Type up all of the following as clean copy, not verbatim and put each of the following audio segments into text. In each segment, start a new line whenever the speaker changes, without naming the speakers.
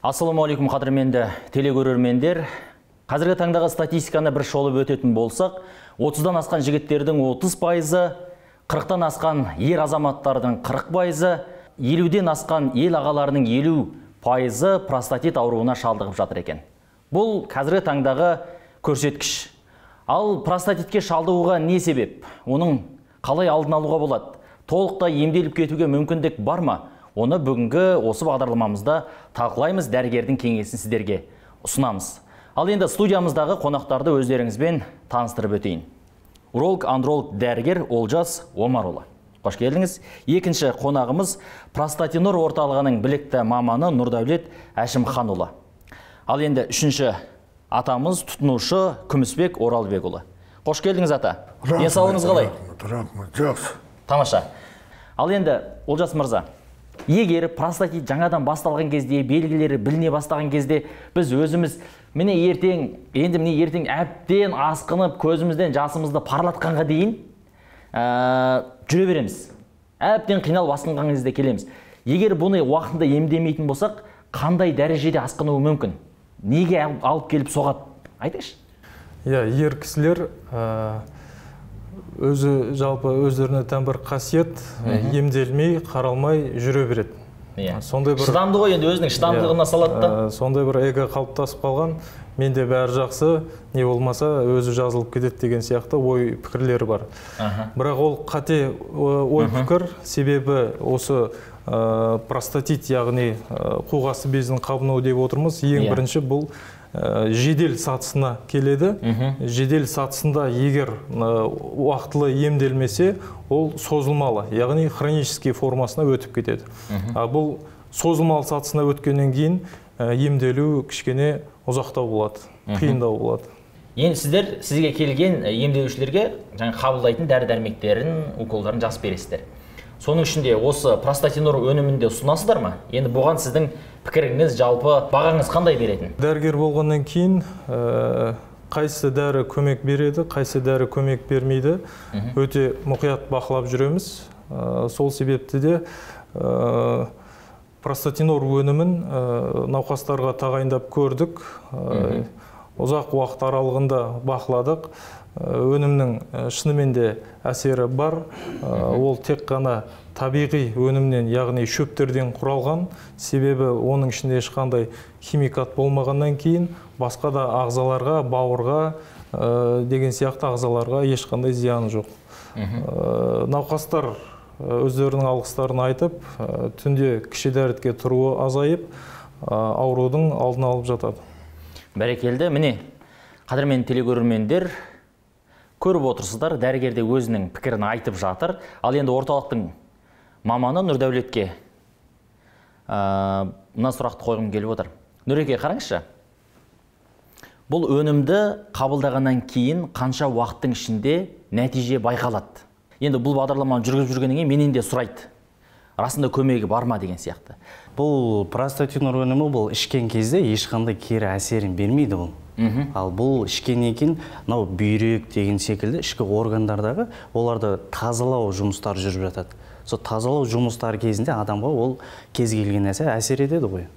Ассаламуалейкум қадірменді телекөрермендер. Қазіргі таңдағы статистиканы бір шолып өтетін болсақ, 30-дан асқан жігіттердің 30%, 40-тан асқан ер азаматтардың 40%, 50-ден асқан ел ағаларының 50% простатит ауруына шалдығып жатыр екен. Бұл қазіргі таңдағы көрсеткіш. Ал простатитке шалдығуға не себеп? Оның қалай алдын алуға болады? Толықтай емделіп кетуге мүмкіндік бар ма? Оны бүгінгі осы бағдарламамызда талқылаймыз, дәрігердің кеңесін сіздерге ұсынамыз. Ал енді студиямыздағы қонақтарды өздеріңізбен таныстырып өтейін. Уролог-андролог дәрігер Олжас Омарұлы. Қош келдіңіз. Екінші қонағымыз Простатинор орталығының білікті маманы Нұрдәулет Әшімханұлы. Ал енді үшінші атамыз тұтынушы Күмісбек Оралбекұлы. Қош келдіңіз ата. Денсаулығыңыз қалай?
Жақсы.
Тамаша. Ал енді Олжас мырза, егер простатит жаңадан басталған кезде, белгілері біліне бастаған кезде, біз өзіміз міне ертең әбден асқынып, көзімізден жасымызды парлатқанға дейін жүре береміз. Әбден қиналып асқынған кезде келеміз. Егер бұны уақытында емдемейтін болсақ, қандай дәрежеде асқынуы мүмкін? Неге алып келіп соғады? Айтыңызшы.
Ер кісілер жалпы өздеріне тән бір қасиет, емделмей, қаралмай жүре береді.
Шыдамды ғой, енді өзінің шыдамдылығына салады да.
Сондай бір эго қалыптасып қалған, менде бәрі жақсы, не болмаса өзі жазылып кетеді деген сияқты ой пікірлері бар. Бірақ ол қате ой пікір, себебі осы простатит, яғни қуғасы безінің қабынуы деп отырмыз. Ең бірінші бұл жедел сатысына келеді. Жедел сатысында егер уақытылы емделмесе, ол созылмалы, яғни хронический формасына өтіп кетеді. Бұл созылмалы сатысына өткеннен кейін емделу кішкене ұзақтау болады, қиындау болады.
Енді сізге келген емделушілерге қабылдайтын дәрі-дәрмектерін, уколдарын жазып бересіздер. Соның ішінде осы Простатинор өнімінде ұсынасыздар ма? Енді бұған сіздің пікіріңіз, жалпы бағаңыз қандай беретін?
Дәрігер болғаннан кейін қайсы дәрі көмек береді, қайсы дәрі көмек бермейді, өте мұқият бақылап жүреміз. Сол себепті де Простатинор өнімін науқастарға тағайындап көрдік. Ұзақ уақыт аралығында бақыладық. Өнімнің шынымен де әсері бар. Ол тек қана табиғи өнімнен, яғни шөптерден құралған. Себебі оның ішінде ешқандай химикат болмағаннан кейін басқа да ағзаларға, бауырға деген сияқты ағзаларға ешқандай зияны жоқ. Науқастар өздерінің алғыстарын айтып, түнде кіші дәрітке тұруы азайып, аурудың алдын алып жатады.
Бәрекелді. Міне, қадірмен телекөрермендер, көріп отырсыздар, дәрігерде өзінің пікірін айтып жатыр. Ал енді орталықтың маманы Нұрдәулетке мына сұрақты қойғым келіп отыр. Нұреке, қараңызшы. Бұл өнімді қабылдағаннан кейін қанша уақыттың ішінде нәтиже байқалады? Енді бұл бағдарламаны жүргізіп жүргеннен кейін менен де сұрайды. Расында көмегі бар ма деген сияқты.
Бұл Простатинор өнімі бұл ішкен кезде ешқандай кері әсерін бермейді бұл. Ал бұл ішкеннен кейін бүйрек деген секілді ішкі органдардағы оларды тазалау жұмыстары жүріп жатады. Сол тазалау жұмыстары кезінде адамға ол кез келген нәрсе әсер етеді ғой.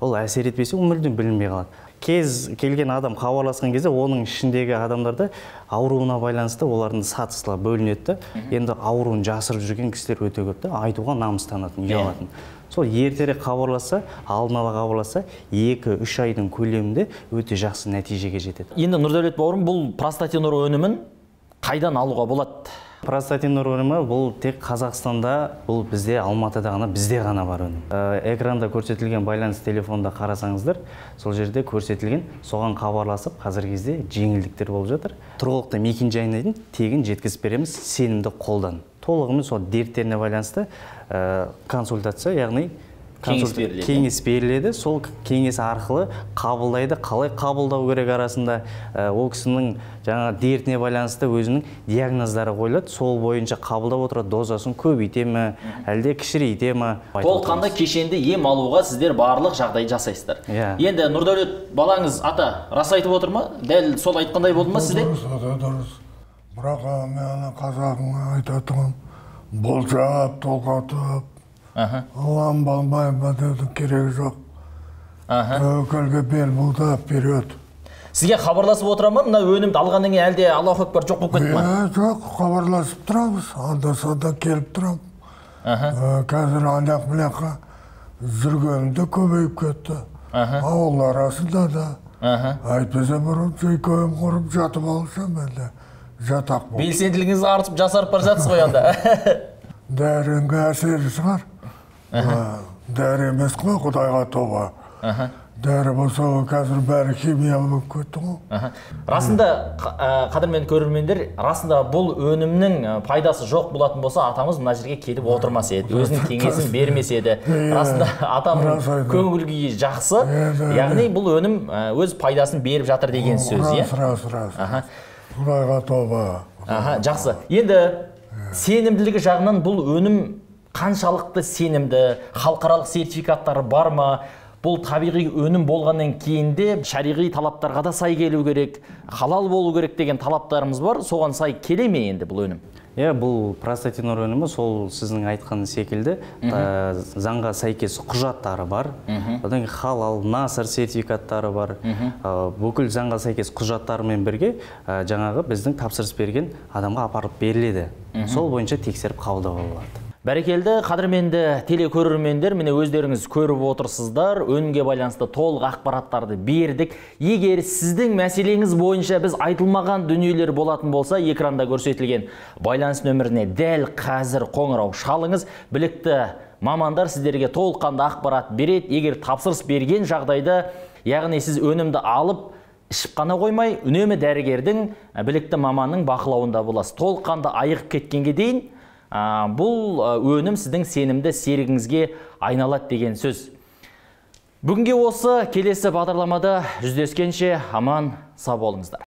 Ол әсер етпесе, ол мүлдем білінбей қалады. Кез келген адам хабарласқан кезде оның ішіндегі адамдарды ауруына байланысты олардың сатысына бөлінеді. Енді ауруын жасырып жүрген кісілер өте көп, айтуға намыстанатын, ұялатын. Сол ертерек хабарласа, алдын ала хабарласа, 2-3 айдың көлемінде өте жақсы нәтижеге жетеді.
Енді Нұрдәулет бауырым, бұл Простатинор өнімін қайдан алуға болады?
Простатинор өнімі бұл тек Қазақстанда, бұл бізде Алматыда ғана, бізде ғана бар өнім. Экранда көрсетілген байланыс телефонда қарасаңыздар, сол жерде көрсетілген, соған хабарласып, қазіргі кезде жеңілдіктер болып жатыр. Тұрғылықты мекен-жайына дейін тегін жеткізіп береміз, сенімді қолдан. Толығымен сол дерттеріне байланысты консультация, яғни кеңес беріледі. Сол кеңес арқылы қабылдайды, қалай қабылдау керек арасында, ол кісінің жаңа дертіне байланысты өзінің диагноздары қойылады. Сол бойынша қабылдап отырады, дозасын көбейте ме, әлде кішірейте ме.
Толыққанды кешенді ем алуға сіздер барлық жағдай жасайсыздар. Енді Нұрдәулет балаңыз ата рас айтып отыр ма? Дәл сол айтқандай болды ма сізде?
Дұрыс. Бірақ мен қазағыңа айтатыным, болжап, толғатып, Аллам балмай бәдеді керек жоқ. тәуекелге бел бұлдап береді.
Сізге хабарласып отыра ма, мына өнімді алғаннан кейін әлде Аллаху акбар жоқ болып кетті ма?
Жоқ, хабарласып тұрамыз, анда-санда келіп тұрам. Қазір аяқ-маяққа жүргенімде көбейіп кетті. Ауыл арасында да. Айтпаса бұрын жүйкем құрып жатып алсам әлде жатақ бол.
Белсенділігіңіз артып жасарып бар жатсыз ғой анда.
Дәрінге әсері шығар. Дәрі емес қой, Құдайға тоба. Дәрі болса қазір бәрі химия болып кетті ғой.
Расында, қадірменді көрермендер, расында бұл өнімнің пайдасы жоқ болатын болса, атамыз мына жерге келіп отырмас еді, өзінің кеңесін бермес еді. Расында атамның көңіл күйі жақсы, яғни бұл өнім өз пайдасын беріп жатыр деген сөз, иә?
Рас. Құдайға тоба.
Жақсы. Енді сенімділігі жағынан бұл өнім қаншалықты сенімді, халықаралық сертификаттары бар ма? Бұл табиғи өнім болғаннан кейін де шариғи талаптарға да сай келу керек, халал болу керек деген талаптарымыз бар. Соған сай келе ме енді бұл өнім?
Бұл простатинор өнімі сол сіздің айтқан секілді заңға сәйкес құжаттары бар. Одан кейін халал, насыр сертификаттары бар. Бүкіл заңға сәйкес құжаттарымен бірге жаңағы біздің тапсырыс берген адамға апарып беріледі. Сол бойынша тексеріп қабылдауға болады.
Бәрекелді, қадірменді телекөрермендер, міне өздеріңіз көріп отырсыздар, өнімге байланысты толық ақпараттарды бердік. Егер сіздің мәселеңіз бойынша біз айтылмаған дүниелер болатын болса, экранда көрсетілген байланыс нөміріне дәл қазір қоңырау шалыңыз. Білікті мамандар сіздерге толыққанды ақпарат береді. Егер тапсырыс берген жағдайда, яғни сіз өнімді алып, ішіп қана қоймай, үнемі дәрігердің, білікті маманның бақылауында боласыз. Толыққанды айығып кеткенге дейін бұл өнім сіздің сенімді серігіңізге айналады деген сөз. Бүгінге осы, келесі бағдарламада жүздескенше аман сау болыңыздар.